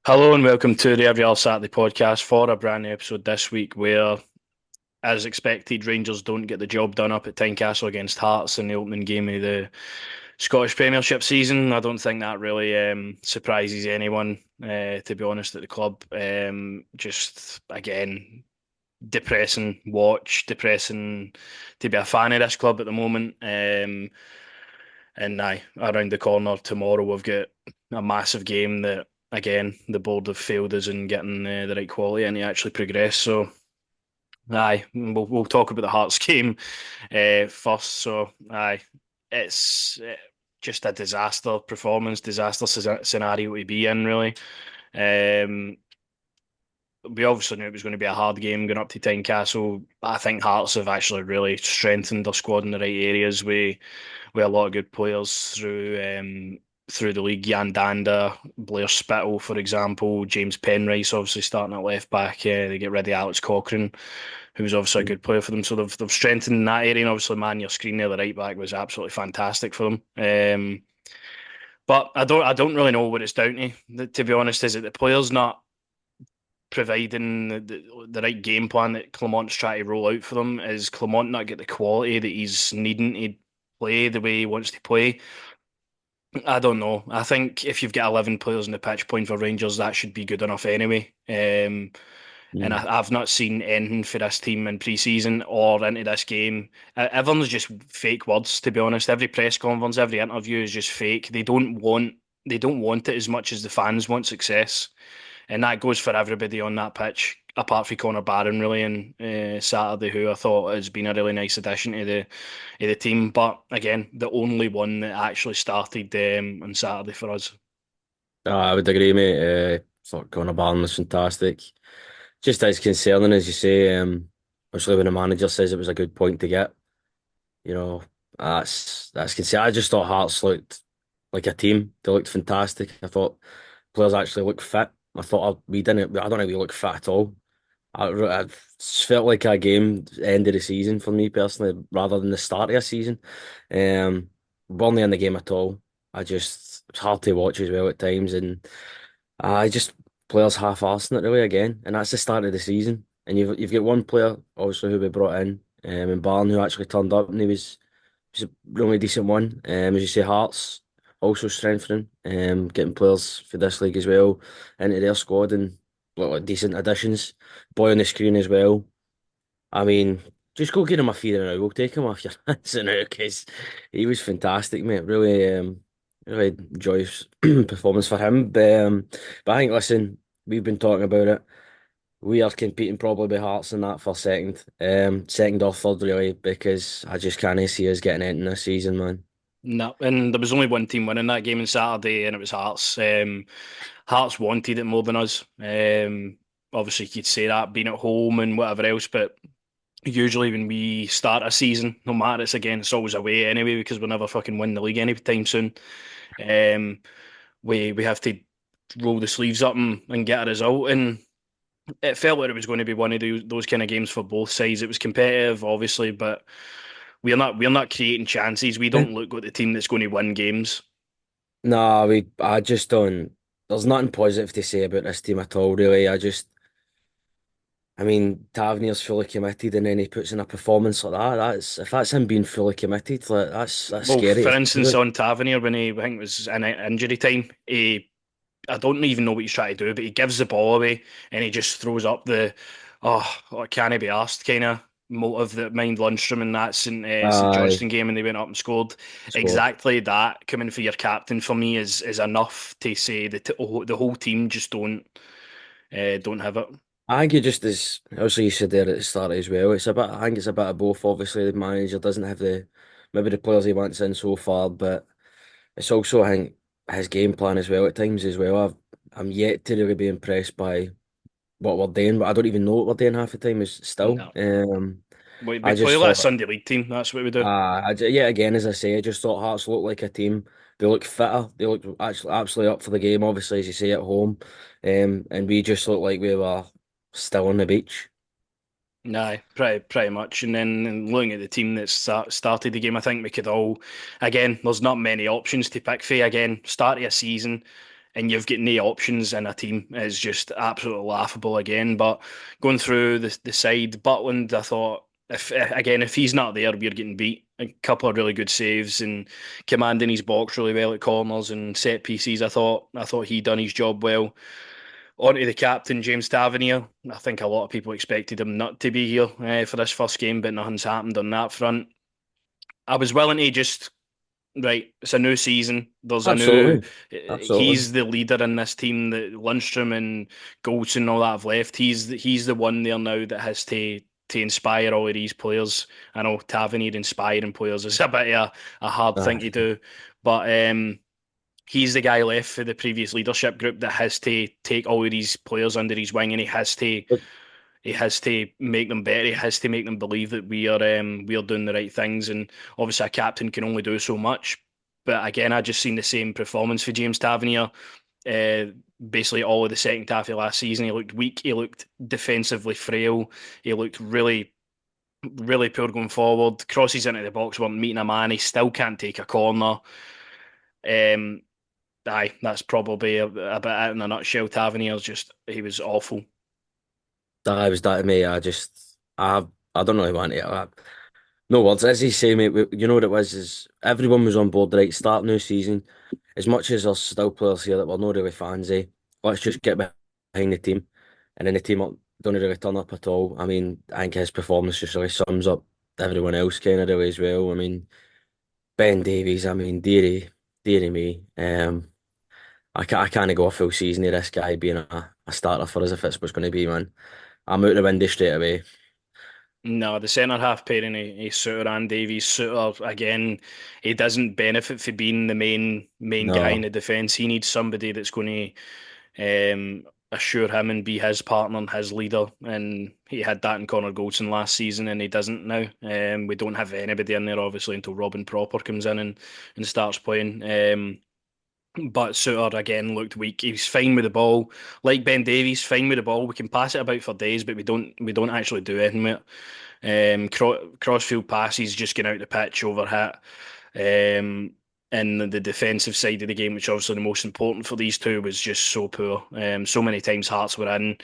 Hello and welcome to the Every Other Saturday podcast for a brand new episode this week where, as expected, Rangers don't get the job done up at Tynecastle against Hearts in the opening game of the Scottish Premiership season. I don't think that really surprises anyone, to be honest, at the club. Just, again, depressing watch, depressing to be a fan of this club at the moment. And aye, around the corner tomorrow we've got a massive game that again the board have failed us in getting the right quality and to actually progress. So aye, we'll talk about the Hearts game first. So aye, it's just a disaster performance, disaster scenario to be in really. Um, we obviously knew it was going to be a hard game going up to Tynecastle. I think Hearts have actually really strengthened their squad in the right areas with a lot of good players through the league. Jan Danda, Blair Spittle, for example, James Penrice obviously starting at left back. They get rid of Alex Cochrane, who was obviously a good player for them. So they've strengthened in that area. And obviously, man, your screen there, the right back was absolutely fantastic for them. But I don't really know what it's down to be honest. Is it the players not providing the right game plan that Clement's trying to roll out for them? Is Clement not get the quality that he's needing to play the way he wants to play? I don't know. I think if you've got 11 players in the pitch playing for Rangers, that should be good enough anyway. And Mm. I've not seen anything for this team in pre-season or into this game. Everyone's just fake words, to be honest. Every press conference, every interview is just fake. They don't want it as much as the fans want success, and that goes for everybody on that pitch, apart from Connor Barron, really, and Saturday, who I thought has been a really nice addition to the team. But again, the only one that actually started on Saturday for us. I would agree, mate. Thought Connor Barron was fantastic. Just as concerning as you say, obviously when the manager says it was a good point to get, you know, that's concerning. I just thought Hearts looked like a team. They looked fantastic. I thought players actually looked fit. I thought we didn't. I don't think we looked fit at all. I felt like a game end of the season for me personally, rather than the start of a season. Weren't in the game at all. It's hard to watch as well at times, and I just players half-arsing it really again, and that's the start of the season. And you've got one player obviously who we brought in, and Barn who actually turned up, and he was a really decent one. As you say, Hearts also strengthening, getting players for this league as well into their squad and look like decent additions. Boy on the screen as well. I mean, just go get him a feeder now. We'll take him off your hands now because he was fantastic, mate. Really joyous performance for him. But I think, listen, we've been talking about it. We are competing probably with Hearts in that for second, second or third, really, because I just can't see us getting anything this season, man. No, and there was only one team winning that game on Saturday, and it was Hearts. Hearts wanted it more than us. Obviously, you could say that being at home and whatever else, but usually when we start a season, no matter it's again, it's always away anyway because we'll never fucking win the league anytime soon. Um, we have to roll the sleeves up and get a result, and it felt like it was going to be one of those kind of games for both sides. It was competitive, obviously, but we're not creating chances. We Yeah. don't look like the team that's going to win games. No, I just don't. There's nothing positive to say about this team at all, really. I mean, Tavernier's fully committed, and then he puts in a performance like that. If that's him being fully committed, like that's Well, scary for to think instance, about. on Tavernier when I think it was in injury time, I don't even know what he's trying to do, but he gives the ball away and he just throws up can he be asked kind of motive that mind Lundstrom and that St Aye, Johnston game and they went up and scored. score. Exactly that coming for your captain for me is enough to say that the whole team just don't have it. I think it just is. Also, you said there at the start as well. I think it's a bit of both. Obviously, the manager doesn't have maybe the players he wants in so far, but it's also, I think, his game plan as well at times as well. I'm yet to really be impressed by what we're doing, but I don't even know what we're doing half the time is still. No, we I play just like a thought, Sunday league team. That's what we do. yeah, again, as I say, I just thought Hearts looked like a team. They look fitter. They look actually absolutely up for the game, obviously, as you say, at home. And we just looked like we were still on the beach. No, pretty much. And then looking at the team that started the game, I think we could all, again, there's not many options to pick for. Again, start of a season, and you've got no options in a team is just absolutely laughable again. But going through the side, Butland, I thought if he's not there, we're getting beat. A couple of really good saves and commanding his box really well at corners and set pieces. I thought he done his job well. On to the captain, James Tavernier. I think a lot of people expected him not to be here for this first game, but nothing's happened on that front. I was willing to just right. It's a new season. There's a new. Absolutely. Absolutely. He's the leader in this team. That Lundstrom and Goldson and all that have left. He's the one there now that has to inspire all of these players. I know Tavernier inspiring players is a bit of a hard thing Aye. to do, but he's the guy left for the previous leadership group that has to take all of these players under his wing, and he has to make them better. He has to make them believe that we are doing the right things. And obviously, a captain can only do so much. But again, I just seen the same performance for James Tavernier. Uh, Basically, all of the second half of last season, he looked weak. He looked defensively frail. He looked really, really poor going forward. Crosses into the box weren't meeting a man. He still can't take a corner. Um, that's probably a bit it in a nutshell. Tavernier's just he was awful. I was that mate. I don't really want to. No words. As you say, mate, you know what it was is everyone was on board right start new season. As much as there's still players here that we're not really fans of, let's just get behind the team. And then the team don't really turn up at all. I mean, I think his performance just really sums up everyone else kind of really as well. I mean, Ben Davies, I mean, dearie me. I can't go a full season of this guy being a starter for us if it's what's going to be, man. I'm out the window straight away. No, the centre half pairing is Suter and Davies. Suter again, he doesn't benefit for being the main guy in No, the defence. He needs somebody that's going to assure him and be his partner and his leader. And he had that in Connor Goldson last season, and he doesn't now. We don't have anybody in there obviously until Robin Proper comes in and starts playing. But Suter again looked weak. He's fine with the ball, like Ben Davies, fine with the ball. We can pass it about for days, but we don't actually do anything with it. Crossfield passes just getting out the pitch over hit. And the defensive side of the game, which obviously the most important for these two, was just so poor. So many times Hearts were in,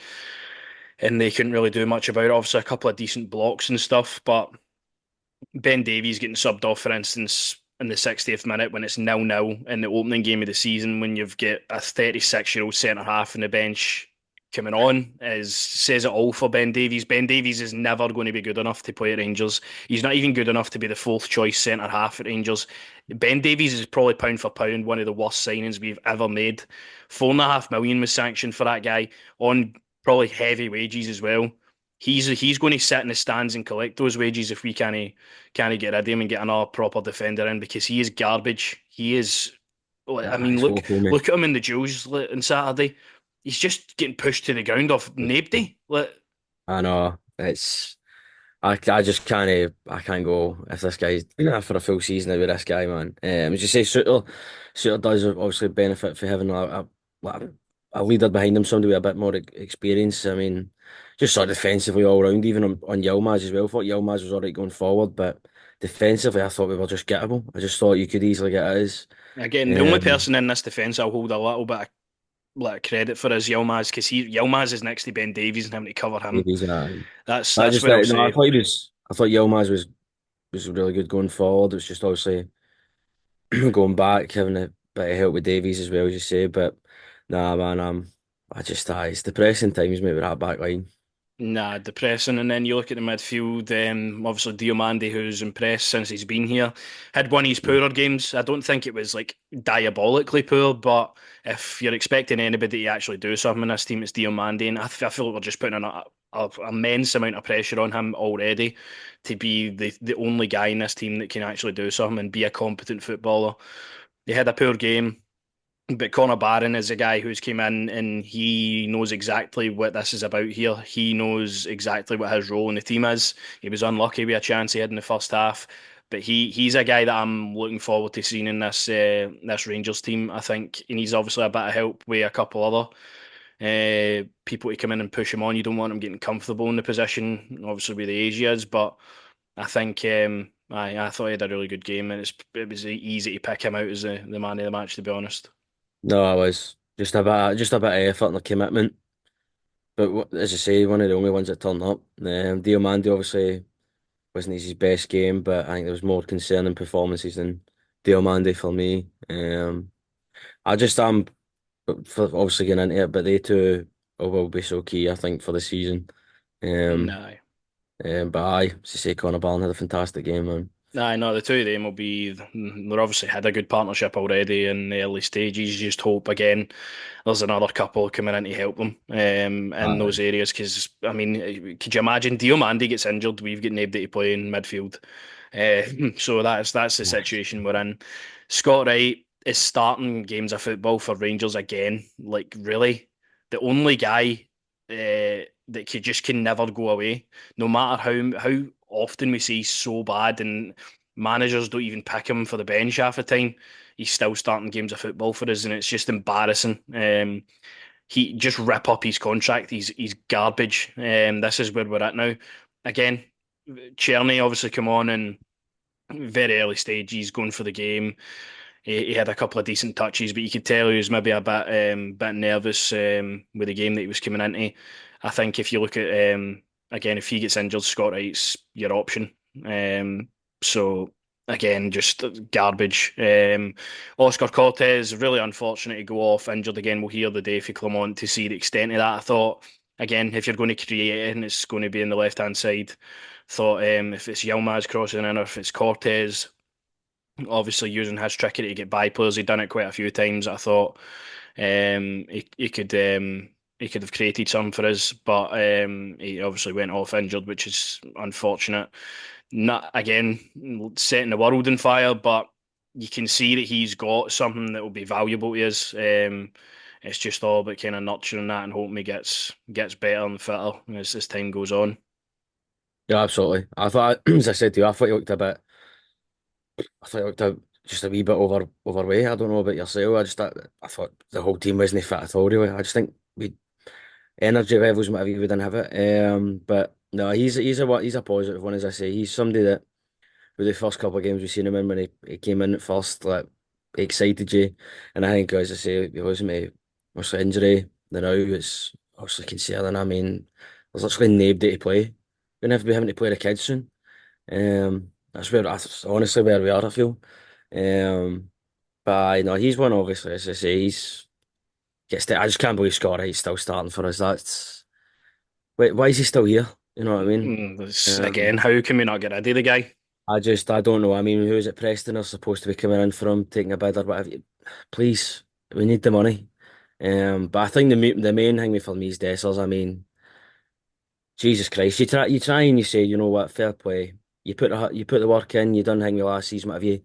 and they couldn't really do much about it. Obviously, a couple of decent blocks and stuff, but Ben Davies getting subbed off, for instance, in the 60th minute when it's 0-0 in the opening game of the season, when you've got a 36-year-old centre half on the bench coming on, is says it all for Ben Davies. Ben Davies is never going to be good enough to play at Rangers. He's not even good enough to be the fourth choice centre half at Rangers. Ben Davies is probably pound for pound one of the worst signings we've ever made. 4.5 million was sanctioned for that guy on probably heavy wages as well. He's going to sit in the stands and collect those wages if we can't get rid of him and get another proper defender in because he is garbage. He is. I nah, mean, it's look awful, mate. look at him in the duels on Saturday. He's just getting pushed to the ground off nobody. Like, I know it's. I just can't go if this guy's for a full season out with this guy, man. As you say, Suter does obviously benefit for having like a leader behind him, somebody with a bit more experience. I mean, just sort of defensively all round, even on Yilmaz as well. I thought Yilmaz was alright going forward, but defensively, I thought we were just gettable. I just thought you could easily get us. again, the only Um, person in this defence I'll hold a little bit of like credit for is Yilmaz because Yilmaz is next to Ben Davies and having to cover him. Davies, That's I that's just what I'll no, I say. thought he was. I thought Yilmaz was really good going forward. It was just obviously. Going back, having a bit of help with Davies as well, as you say. But nah, man, it's depressing times, mate, with that back line. Nah, depressing. And then you look at the midfield, obviously Diomande, who's impressed since he's been here, had one of his poorer games. I don't think it was like diabolically poor, but if you're expecting anybody to actually do something in this team, it's Diomande. And I feel like we're just putting a immense amount of pressure on him already to be the only guy in this team that can actually do something and be a competent footballer. He had a poor game. But Connor Barron is a guy who's came in and he knows exactly what this is about here. He knows exactly what his role in the team is. He was unlucky with a chance he had in the first half, but he's a guy that I'm looking forward to seeing in this Rangers team. I think he needs obviously a bit of help with a couple other people to come in and push him on. You don't want him getting comfortable in the position, obviously with the age he is, but I think I thought he had a really good game and it was easy to pick him out as the man of the match, to be honest. No, I was. just a bit of effort and a commitment. But as I say, one of the only ones that turned up. Diomande obviously wasn't his best game, but I think there was more concerning performances than Diomande for me. I just am for obviously getting into it, but they two will be so key, I think, for the season. Um, No. but aye, as I say, Connor Barron had a fantastic game, man. I know the two of them will be. They're obviously had a good partnership already in the early stages. You just hope again there's another couple coming in to help them in those Aye. areas. Because I mean, could you imagine Diomande gets injured? We've got nobody to play in midfield. So that's the situation we're in. Scott Wright is starting games of football for Rangers again. Like really, the only guy that can never go away, no matter how often we see he's so bad and managers don't even pick him for the bench half the time. He's still starting games of football for us, and it's just embarrassing. He just rip up his contract. He's garbage. This is where we're at now. Again, Cherny obviously come on and very early stage. He's going for the game. He had a couple of decent touches, but you could tell he was maybe a bit nervous with the game that he was coming into. I think if you look at again, if he gets injured, Scott Wright's your option. So again, just garbage. Oscar Cortez, really unfortunate to go off injured again. We'll hear the day for Clermont to see the extent of that. I thought again, if you're going to create it, and it's going to be in the left hand side. Thought if it's Yilmaz crossing in or if it's Cortez, obviously using his trickery to get by players. He'd done it quite a few times. I thought he could have created something for us, but he obviously went off injured, which is unfortunate. Not again setting the world on fire, but you can see that he's got something that will be valuable to us. It's just all about kind of nurturing that and hoping he gets better and fitter as time goes on. Yeah, absolutely. I thought, as I said to you, I thought he looked just a wee bit overweight. I don't know about yourself. I thought the whole team wasn't fit at all, really. I just think we energy levels, whatever, we didn't have it. But no, he's a positive one, as I say. He's somebody that with the first couple of games we've seen him in when he came in at first, like he excited you. And I think, as I say, because of me, obviously injury, the now it's obviously concerning. I mean, there's literally nobody to play. We're gonna have to be having to play the kids soon. That's honestly where we are, I feel. Um, but no, he's one obviously, as I say, I just can't believe Scott Wright's still starting for us. That's wait, why is he still here? You know what I mean? Again, Um, how can we not get rid of the guy? I don't know. I mean, who is it? Preston are supposed to be coming in for him, taking a bid or whatever. Please, we need the money. But I think the main thing for me is Dessers. I mean, Jesus Christ, you try and you say, you know what, fair play. You put the work in. You done hang me last season. Whatever you,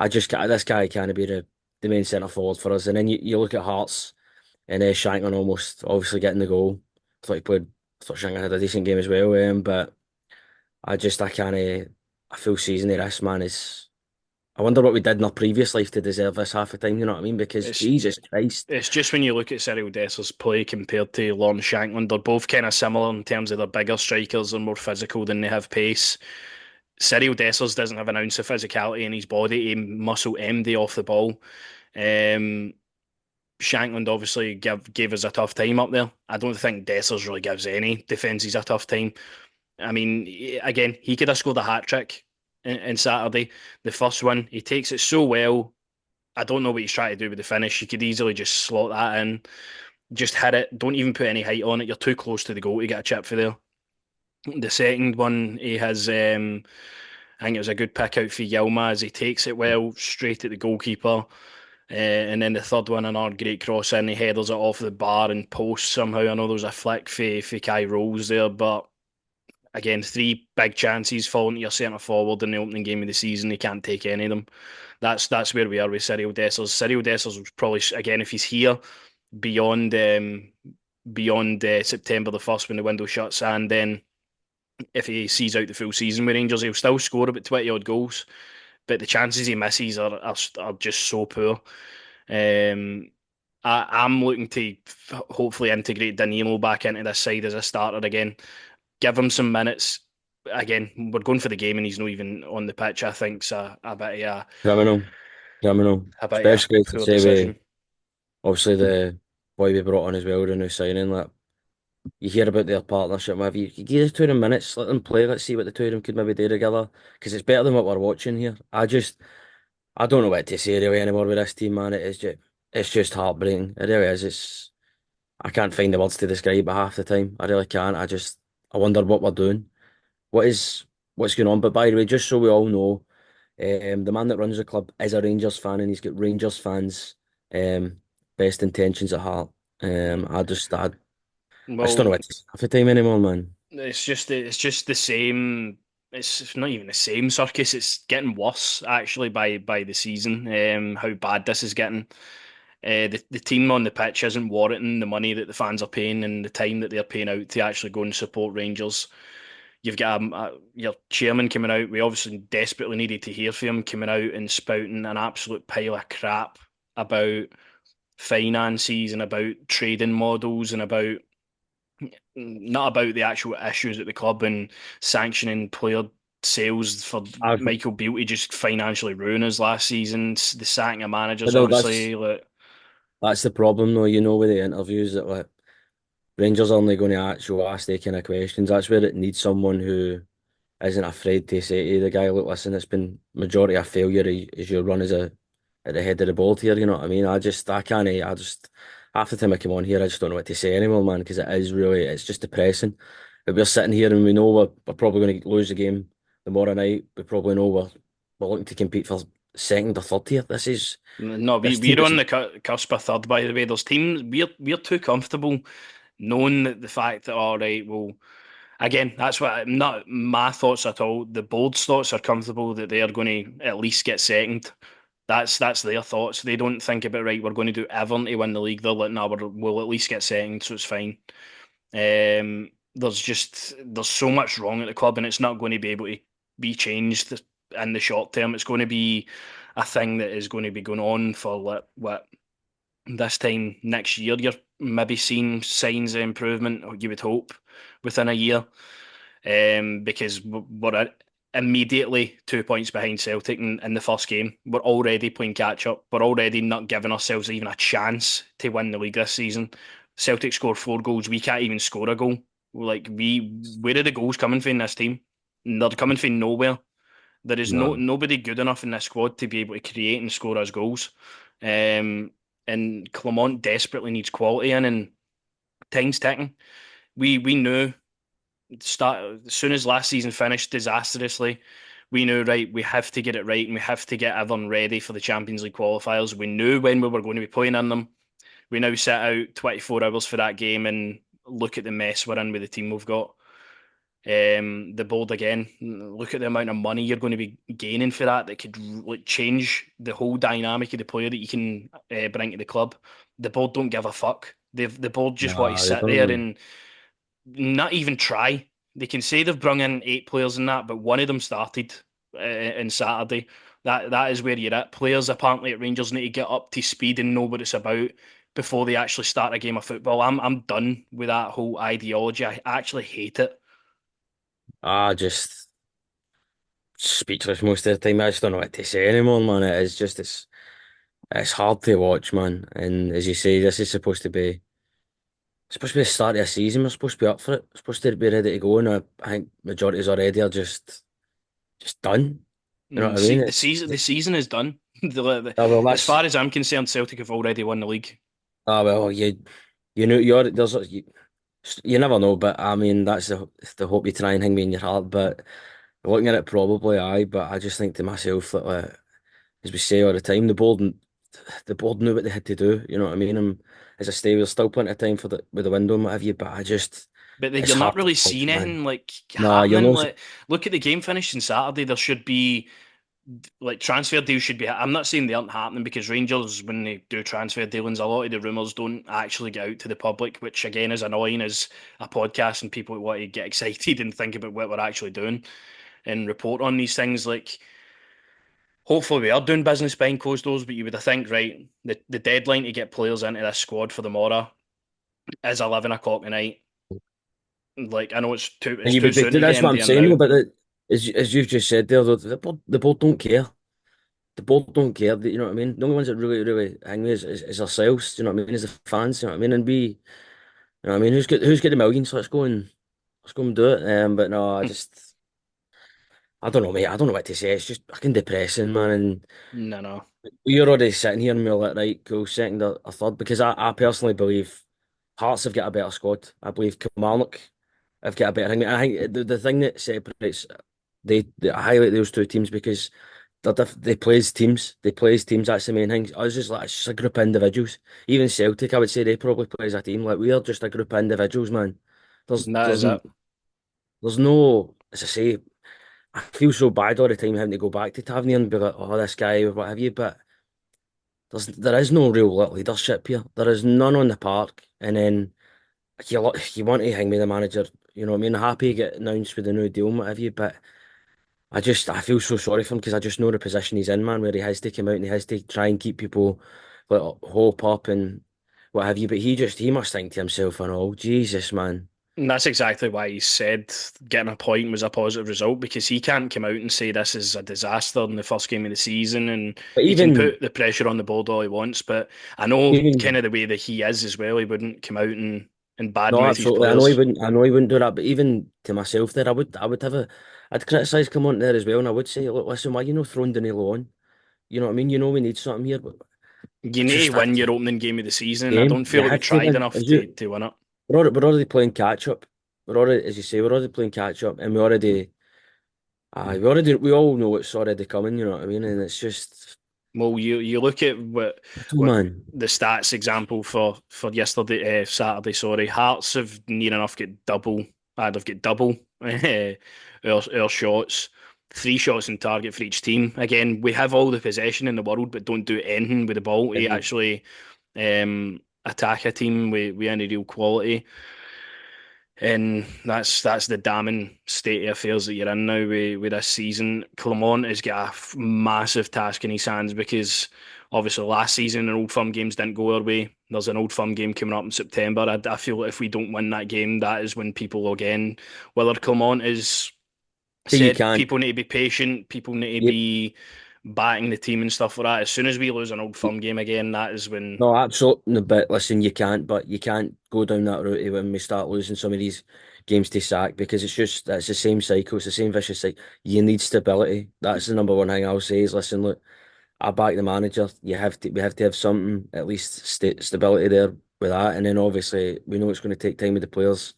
this guy can't be the main centre forward for us. And then you look at Hearts and Shankland almost obviously getting the goal. I thought Shankland had a decent game as well. But I can't. A full season of this man is. I wonder what we did in our previous life to deserve this half the time. You know what I mean? Because It's Jesus Christ, it's just when you look at Cyriel Desser's play compared to Lon Shankland, they're both kind of similar in terms of they're bigger strikers and more physical than they have pace. Cyriel Dessers doesn't have an ounce of physicality in his body. He muscle MD off the ball. Um, Shankland obviously gave us a tough time up there. I don't think Dessers really gives any defences a tough time. I mean, again, he could have scored a hat trick in Saturday. The first one, he takes it so well. I don't know what he's trying to do with the finish. You could easily just slot that in, just hit it. Don't even put any height on it. You're too close to the goal to get a chip for there. The second one, he has, I think it was a good pick out for Yilmaz. He takes it well straight at the goalkeeper. And then the third one, another great cross in. He headers it off the bar and post somehow. I know there was a flick for Kai Rolls there, but again, three big chances falling to your centre forward in the opening game of the season. He can't take any of them. That's where we are with Cyriel Dessers. Cyriel Dessers was probably again if he's here beyond September the first when the window shuts, and then if he sees out the full season with Rangers, he'll still score about 20 odd goals. But the chances he misses are just so poor. Um, I'm looking to hopefully integrate Danilo back into this side as a starter again. Give him some minutes. Again, we're going for the game and he's not even on the pitch. I think's criminal, criminal. a bit of a Especially to poor say we decision. obviously the boy we brought on as well, the new signing. Like you hear about their partnership, maybe you give the two of them minutes, let them play. Let's see what the two of them could maybe do together. Because it's better than what we're watching here. I don't know what to say really anymore with this team, man. It's just heartbreaking. It really is. I can't find the words to describe it half the time. I really can't. I wonder what we're doing. What is what's going on? But by the way, just so we all know, the man that runs the club is a Rangers fan, and he's got Rangers fans' um, best intentions at heart. I just don't know Well, what to say half the time anymore, man. it's just the same. It's not even the same circus. It's getting worse actually by the season. How bad this is getting. The team on the pitch isn't warranting the money that the fans are paying and the time that they're paying out to actually go and support Rangers. You've got your chairman coming out. We obviously desperately needed to hear from him coming out and spouting an absolute pile of crap about finances and about trading models and about not about the actual issues at the club and sanctioning player sales for I've, Michael Beale to just financially ruin us last season. The sacking of but managers, no, that's honestly, like that's the problem, though. With the interviews that like Rangers are only going to actually ask they kind of questions. That's where it needs someone who isn't afraid to say to the guy, look, listen, it's been majority of failure as your run as a at the head of the board here. You know what I mean? I can't. Half the time I come on here, I just don't know what to say anymore, man, because it's just depressing. If we're sitting here and we know we're probably going to lose the game tomorrow night, we probably know we're looking to compete for second or third here. no, This team we're is on the cusp of third. By the way, there's teams we're too comfortable knowing that the fact that all right, well, again, that's what not my thoughts at all. The board's thoughts are comfortable that they are going to at least get second. That's their thoughts. They don't think about right. We're going to do everything to win the league. They're like, no, we'll at least get second, so it's fine. There's so much wrong at the club, and it's not going to be able to be changed in the short term. It's going to be a thing that is going to be going on for what this time next year. You're maybe seeing signs of improvement, or you would hope within a year, because we're immediately 2 points behind Celtic in the first game. We're already playing catch up. We're already not giving ourselves even a chance to win the league this season. Celtic scored 4 goals. We can't even score a goal. Where are the goals coming from in this team? They're coming from nowhere. There is none. nobody good enough in this squad to be able to create and score us goals. Um, and Clement desperately needs quality in, and time's ticking. We knew start as soon as last season finished disastrously. We knew right, we have to get it right, and we have to get everyone ready for the Champions League qualifiers. We knew when we were going to be playing in them. We now set out 24 hours for that game and look at the mess we're in with the team we've got. The board again, look at the amount of money you're going to be gaining for that could like change the whole dynamic of the player that you can bring to the club. The board don't give a fuck. The board just want to Nah, they sit don't there know. and not even try. They can say they've brung in 8 players in that, but one of them started in Saturday. That is where you're at. Players apparently at Rangers need to get up to speed and know what it's about before they actually start a game of football. I'm done with that whole ideology. I actually hate it. Just speechless most of the time. I just don't know what to say anymore, man. It's hard to watch, man. And as you say, this is supposed to be the start of a season. We're supposed to be up for it. We're supposed to be ready to go. And I think majorities already are just done. You know what I mean? See, the season is done. Oh, well, As far as I'm concerned, Celtic have already won the league. well, you know, you never know, but I mean, that's the hope you try and hang me in your heart. But looking at it, probably aye. But I just think to myself that, as we say all the time, the board knew what they had to do. You know what I mean? And as I say, there's still plenty of time for with the window and what have you. But But it's you're not hard to really watch, seeing man. anything like No, you're happening. not. Like, look at the game finished on Saturday. There should be like transfer deals should be. I'm not saying they aren't happening because Rangers, when they do transfer dealings, a lot of the rumours don't actually get out to the public, which again is annoying as a podcast and people want to get excited and think about what we're actually doing and report on these things. Like, hopefully, we are doing business behind closed doors, but you would think, right, the deadline to get players into this squad for the Mora is 11 o'clock tonight. Like, I know And it's too soon to get that's what him I'm there saying, now. though. But as you've just said there, though, the board don't care. the board don't care. You know what I mean? The only ones that really hang me is ourselves. Do you know what I mean? As the fans. You know what I mean? And we, you know what I mean? Who's got the millions? Let's go and do it. But no, I don't know, mate. I don't know what to say. It's just fucking depressing, man. And No, no. we're already sitting here and we're like, right, cool, second or third. Because I personally believe Hearts have got a better squad. I believe Kilmarnock have got a better. I think the thing that separates they highlight those two teams because they play as teams. They play as teams. That's the main thing. I was just like, it's just a group of individuals. Even Celtic, I would say they probably play as a team. Like we are just a group of individuals, man. There's That there's is it. there's no, as I say, I feel so bad all the time having to go back to Tavernier and be like, oh, this guy or what have you. But there is no real leadership here. There is none on the park. And then you want to hang with the manager. You know what I mean? Happy to get announced with a new deal and what have you. But I feel so sorry for him because I just know the position he's in, man, where he has to come out and he has to try and keep people like hope up and what have you. But he must think to himself and all, Jesus, man. And that's exactly why he said getting a point was a positive result because he can't come out and say this is a disaster in the first game of the season, and But he can even put the pressure on the board all he wants. But I know kind even of the way that he is as well. He wouldn't come out and no, badmouth his absolutely. I know he players. wouldn't. I know he wouldn't do that. But even to myself, there, I would have a. I'd criticise come on there as well, and I would say, look, listen, why you not throwing Danilo on? You know what I mean? You know we need something here, but You need to just win that your opening game of the season. I game, don't you feel like we have to tried win. enough to win it. We're already playing catch up. We're already, as you say, we're already playing catch up, and we all know it's already coming. You know what I mean? And it's just, Well, you look at what man, the stats example for yesterday, Saturday. Sorry, Hearts have near enough get double. They've got double our shots, 3 shots in target for each team. Again, we have all the possession in the world, but don't do anything with the ball to and actually attack a team with any real quality. And that's the damning state of affairs that you're in now with this season. Clermont has got a massive task in his hands because obviously last season the Old Firm games didn't go our way. There's an Old Firm game coming up in September. I feel like if we don't win that game, that is when people again, whether Clermont is you said can't. people need to be patient, people need to Yep. be batting the team and stuff like that. As soon as we lose an Old Firm game again, that is when No, absolutely. No, but listen, you can't. But you can't go down that route when we start losing some of these games to sack because it's the same cycle. It's the same vicious cycle. You need stability. That's the number one thing I'll say is listen, look, I back the manager. We have to have something at least stability there with that, and then obviously we know it's going to take time with the players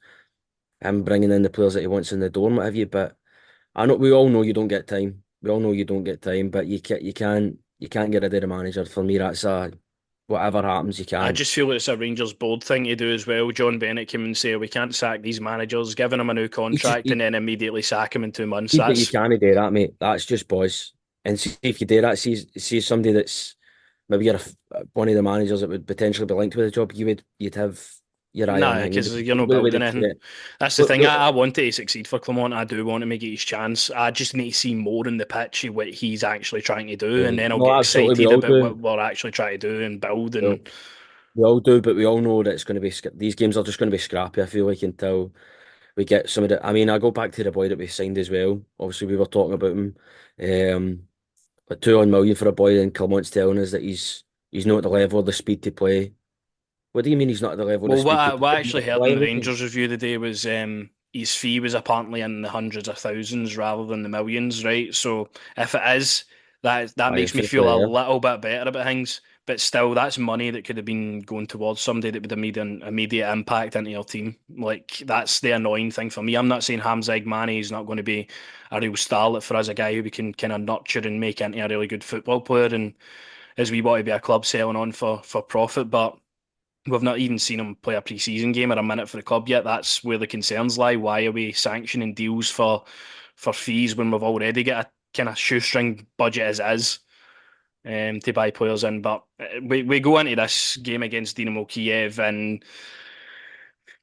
and bringing in the players that he wants in the door and what have you. But I know we all know you don't get time. We all know you don't get time, but you can't get rid of the manager. For me, that's a whatever happens, you I can't. just feel it's a Rangers board thing to do as well. John Bennett came and say we can't sack these managers, giving them a new You just contract and then immediately sack him in 2 months. but you That's can't do that, mate. That's just boys. And see if you do that, see somebody that's maybe one of the managers that would potentially be linked with the job, you'd have your eye on nah, him. because you're not The way building they play anything. it. That's the Look, thing. I look, want to succeed for Clermont. I do want him to get his chance. I just need to see more in the pitch of what he's actually trying to do, and then I'll no, get absolutely, we excited all about do. what we're actually trying to do and build. Well, And we all do, but we all know that it's going to be these games are just going to be scrappy. I feel like until we get some of the. I mean, I go back to the boy that we signed as well. Obviously, we were talking about him. But 2 on million for a boy, and Clement's telling us that he's not at the level of the speed to play. What do you mean he's not at the level of the well, speed to what I play? actually heard in the Rangers review today was his fee was apparently in the hundreds of thousands rather than the millions, right? So if it is, that Aye, makes me fair feel play, a yeah. little bit better about things. But still, that's money that could have been going towards somebody that would have made an immediate impact into your team. Like that's the annoying thing for me. I'm not saying Hamza Mane is not going to be a real starlet for us, a guy who we can kind of nurture and make into a really good football player, and as we want to be a club selling on for profit, but. We've not even seen him play a pre-season game or a minute for the club yet. That's where the concerns lie. Why are we sanctioning deals for fees when we've already got a kind of shoestring budget as is to buy players in? But we go into this game against Dynamo Kiev in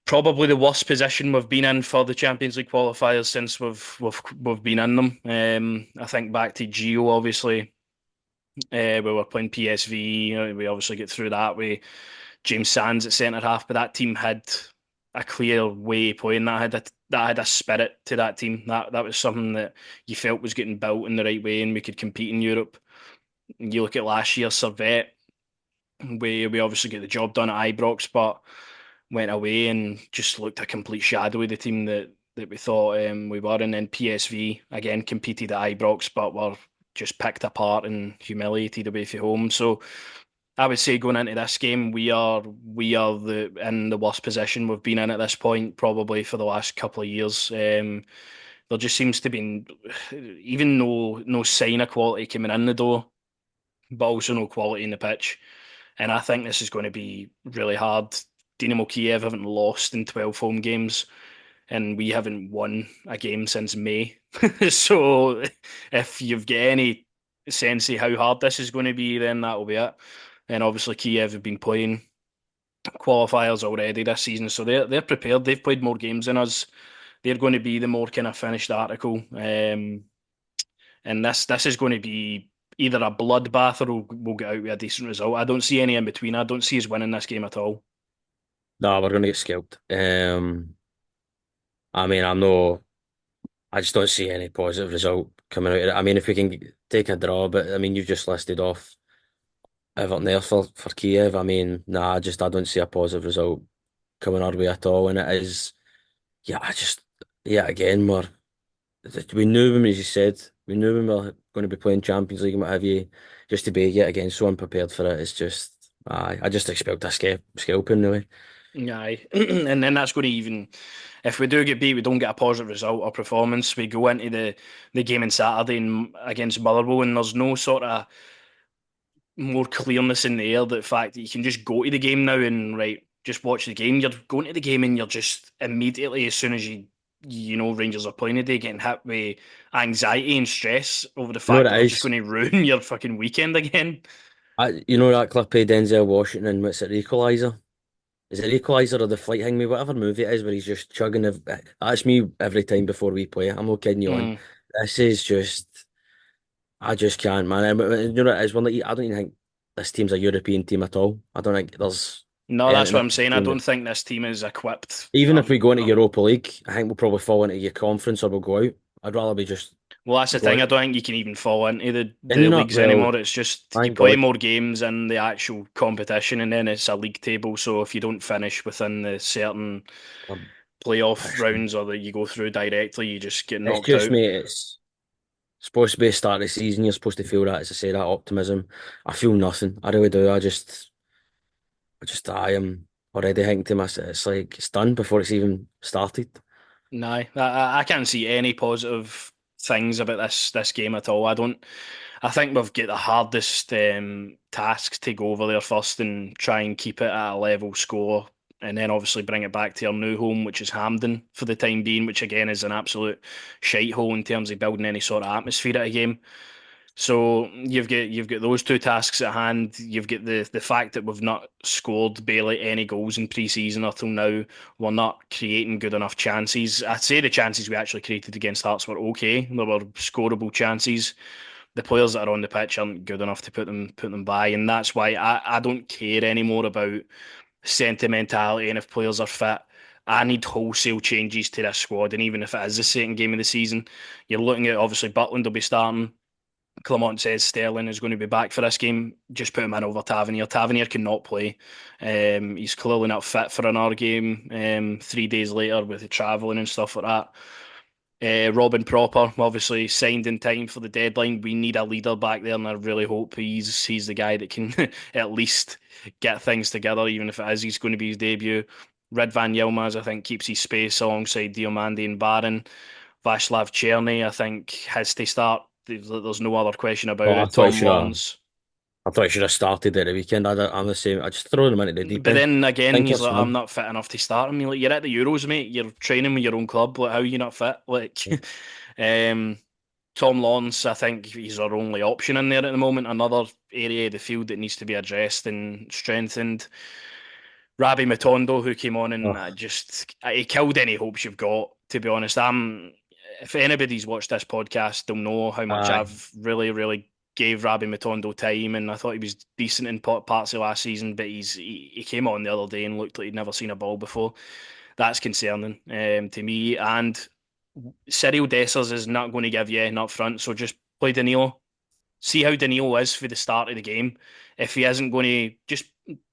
probably the worst position we've been in for the Champions League qualifiers since we've been in them. I think back to Gio, obviously. We were playing PSV. We obviously get through that. James Sands at centre half, but that team had a clear way of playing. That had a spirit to that team. That was something that you felt was getting built in the right way, and we could compete in Europe. You look at last year's Servette, we obviously get the job done at Ibrox, but went away and just looked a complete shadow of the team that we thought we were. And then PSV again competed at Ibrox, but were just picked apart and humiliated away from home. So I would say going into this game, we are the in the worst position we've been in at this point, probably for the last couple of years. There just seems to be even no sign of quality coming in the door, but also no quality in the pitch. And I think this is going to be really hard. Dynamo Kiev haven't lost in 12 home games, and we haven't won a game since May. So if you've got any sense of how hard this is going to be, then that'll be it. And obviously Kiev have been playing qualifiers already this season, so they're prepared. They've played more games than us. They're going to be the more kind of finished article. And this is going to be either a bloodbath or we'll get out with a decent result. I don't see any in between. I don't see us winning this game at all. No, we're gonna get scalped. I mean, I just don't see any positive result coming out of it. I mean, if we can take a draw, but I mean, you've just listed off Everton there for Kiev. I mean, nah, I don't see a positive result coming our way at all. And it is, yeah, yeah, again, we knew when, as you said, we knew when we were going to be playing Champions League and what have you, just to be yet again so unprepared for it. It's just, I just expect a scalping, really. Aye. And then that's going to even, if we do get beat, we don't get a positive result or performance. We go into the game on Saturday against Motherwell, and there's no sort of more clearness in the air. The fact that you can just go to the game now and right, just watch the game. You're going to the game and you're just immediately as soon as you know Rangers are playing today, getting hit with anxiety and stress over the You know fact what that it they're just is? going to ruin your fucking weekend again. You know that clip of Denzel Washington, what's it, Equalizer? Is it Equalizer or the Flight Hang Me, whatever movie it is, where he's just chugging. That's me every time before we play. I'm not kidding you on. Mm. This is just, I just can't, man. And you know what it is? I don't even think this team's a European team at all. I don't think there's No, that's anything what in I'm this saying. I team don't that, think this team is equipped. even if we go into Europa League, I think we'll probably fall into your conference or we'll go out. I'd rather be just Well, that's the go thing. out. I don't think you can even fall into the, And you the know, leagues well, anymore. It's just you thank play God. more games in the actual competition, and then it's a league table. So if you don't finish within the certain Um, playoff rounds or that you go through directly, you just get It's knocked just, out. mate, it's supposed to be a start of the season. You're supposed to feel that, as I say, that optimism. I feel nothing. I really do. I am already thinking to myself, it's like it's done before it's even started. No, I can't see any positive things about this game at all. I don't. I think we've got the hardest task to go over there first and try and keep it at a level score, and then obviously bring it back to our new home, which is Hampden for the time being, which again is an absolute shite hole in terms of building any sort of atmosphere at a game. So you've got those two tasks at hand. You've got the fact that we've not scored barely any goals in pre-season until now. We're not creating good enough chances. I'd say the chances we actually created against Hearts were okay. There were scoreable chances. The players that are on the pitch aren't good enough to put them by, and that's why I don't care anymore about sentimentality and if players are fit. I need wholesale changes to this squad, and even if it is the second game of the season, you're looking at obviously Butland will be starting. Clement says Sterling is going to be back for this game. Just put him in over Tavernier. Tavernier cannot play. He's clearly not fit for another game. 3 days later with the travelling and stuff like that. Robin Proper obviously signed in time for the deadline. We need a leader back there, and I really hope he's the guy that can at least get things together, even if it is he's going to be his debut. Red Van Yilmaz, I think, keeps his space alongside Diomande and Barron. Václav Cherny, I think, has to start. There's no other question about Well, it. Tom Lawrence. I thought I should have started at the weekend. I'm the same. I just throw them into the deep But end. then I again, think he's it's like, I'm fun. not fit enough to start him. You're like, you're at the Euros, mate. You're training with your own club. Like, how are you not fit? Like, um, Tom Lawrence, I think he's our only option in there at the moment. Another area of the field that needs to be addressed and strengthened. Rabbi Matondo, who came on and Oh, he killed any hopes you've got. To be honest, if anybody's watched this podcast, they'll know how much aye. I've really, really gave Rabbi Matondo time, and I thought he was decent in parts of last season. But he came on the other day and looked like he'd never seen a ball before. That's concerning to me. And Cyriel Dessers is not going to give you anything up front, so just play Danilo. See how Danilo is for the start of the game. If he isn't going to just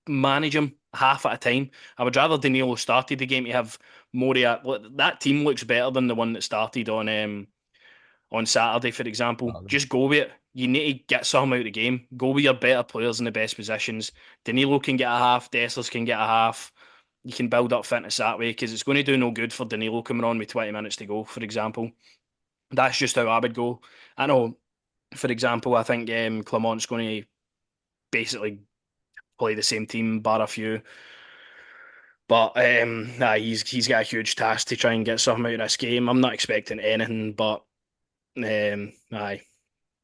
manage him half at a time, I would rather Danilo started the game to have more of that team looks better than the one that started on Saturday, for example. Just go with it. You need to get some out of the game. Go with your better players in the best positions. Danilo can get a half. Dessers can get a half. You can build up fitness that way because it's going to do no good for Danilo coming on with 20 minutes to go, for example. That's just how I would go. I know, for example, I think Clement's going to basically play the same team, bar a few. But nah, he's got a huge task to try and get something out of this game. I'm not expecting anything, but aye,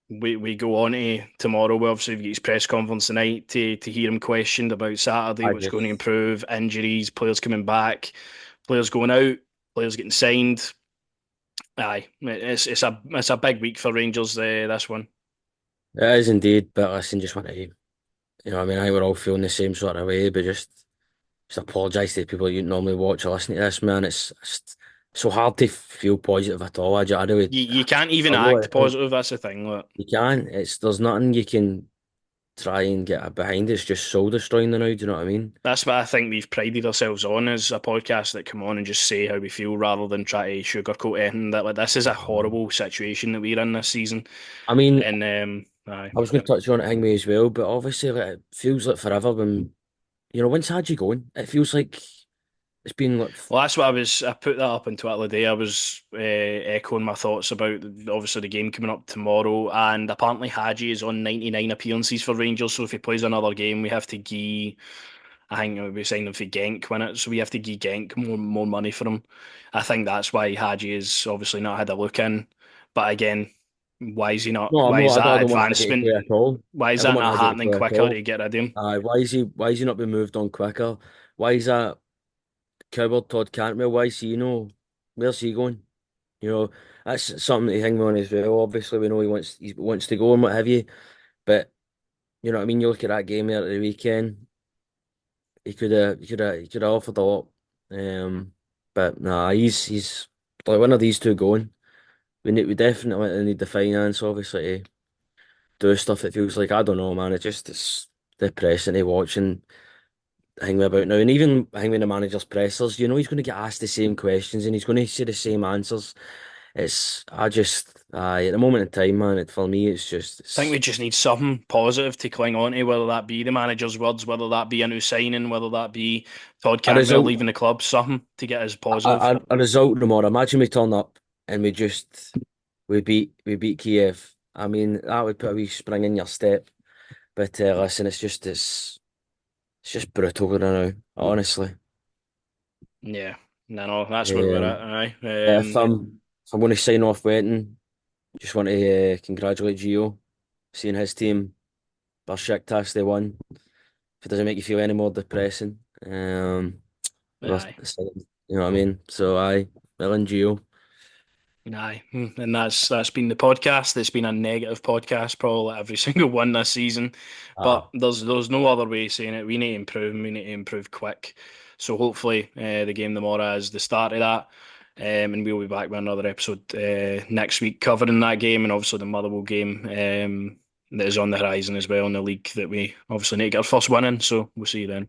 we go on to tomorrow. We obviously get his press conference tonight to hear him questioned about Saturday, I what's going to just improve, injuries, players coming back, players going out, players getting signed. Aye, it's a big week for Rangers. This one. it is indeed, but listen, just want to, I mean, I think we're all feeling the same sort of way, but just apologise to the people you normally watch or listen to this, man. It's so hard to feel positive at all. I really You can't even struggle act with it. positive. That's the thing. Look. You can. There's nothing you can try and get behind. It's just soul destroying the now. Do you know what I mean? That's what I think we've prided ourselves on as a podcast that come on and just say how we feel rather than try to sugarcoat anything. That like this is a horrible situation that we're in this season, I mean, and aye. I was going to touch on it anyway as well, but obviously, like, it feels like forever when when's Hadji going? It feels like it's been like Well, that's what I put that up on Twitter the day. I was echoing my thoughts about obviously the game coming up tomorrow, and apparently Hadji is on 99 appearances for Rangers. So if he plays another game, we have to give. I think we signed him for Genk when it, so we have to give Genk more money for him. I think that's why Hadji has obviously not had a look in. But again, why is he not? no, I'm Why is not. I that don't want Hadji to play advancement? at all. Why is I don't that want not Hadji to happening play at quicker to all. get rid of him? Why is he not being moved on quicker? Why is that coward Todd Cantwell? Why is he where's he going? You know, that's something to hang on as well. Obviously, we know he wants to go and what have you, but you know what I mean. You look at that game there at the weekend. He could have offered a lot. Um, but nah, he's like one of these two going. We definitely need the finance, obviously, to do stuff that feels like I don't know, man. It's depressing to watch and hang about now. And even hang with the manager's pressers, he's going to get asked the same questions and he's going to say the same answers. At the moment in time, man, for me, I think we it's just need something positive to cling on to, whether that be the manager's words, whether that be a new signing, whether that be Todd a Cantwell result, leaving the club, something to get us a, positive. a result tomorrow. Imagine we turn up and we beat Kiev. I mean, that would put a wee spring in your step. But listen, it's just brutal right now, honestly. Yeah, no, that's where we're at. Um, Aye. but if I'm going to sign off waiting, just want to congratulate Gio, seeing his team Besiktas they won. If it doesn't make you feel any more depressing, we're, Aye. you know what I mean. So well and Gio. Aye, and that's been the podcast. It's been a negative podcast, probably every single one this season. But Ah, there's no other way of saying it. We need to improve, and we need to improve quick. So hopefully, the game tomorrow is the start of that. And we'll be back with another episode next week covering that game, and obviously the Motherwell game that is on the horizon as well in the league that we obviously need to get our first win in. So we'll see you then.